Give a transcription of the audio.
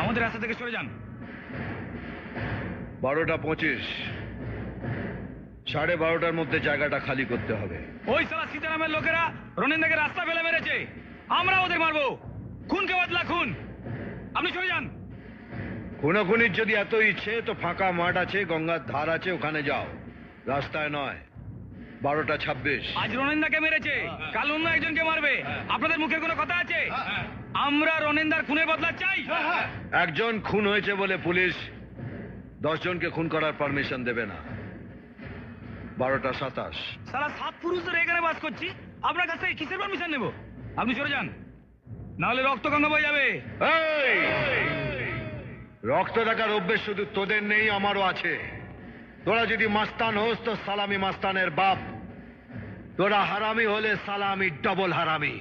আমাদের রাস্তা থেকে সরে যান। 12:25, 12:30টার মধ্যে জায়গাটা খালি করতে হবে। ওই সালা সীতারামের লোকেরা রনিন্দাকে রাস্তা ফেলে মেরেছে, আমরা ওদের মারবো। খুনকে বদলা খুন, আপনি সরে যান। খুনোখুনির যদি এত ইচ্ছে তো ফাঁকা মাঠ আছে, গঙ্গার ধার আছে, ওখানে যাও, রাস্তায় নয়। 12:26। আজ রনিন্দাকে মেরেছে, কাল অন্য একজনকে মারবে। আপনাদের মুখে কোনো কথা আছে? আমরা রনিন্দার খুনের বদলা চাই। একজন খুন হয়েছে বলে পুলিশ 10 জনকে খুন করার পারমিশন দেবে না। 12:27। সালা 7 পুরুষ ধরে এখানে বাস করছি, আপনার কাছ থেকে কিসের পারমিশন নেব? আপনি সরে যান, নাহলে রক্ত গঙ্গা বয়ে যাবে। এই! রক্ত দেখার অভ্যেস শুধু তোদের নেই, আমারও আছে। তোরা যদি মাস্তান হোস তো সালামি মাস্তানের বাপ, তোরা হারামি হলে সালামি ডবল হারামি।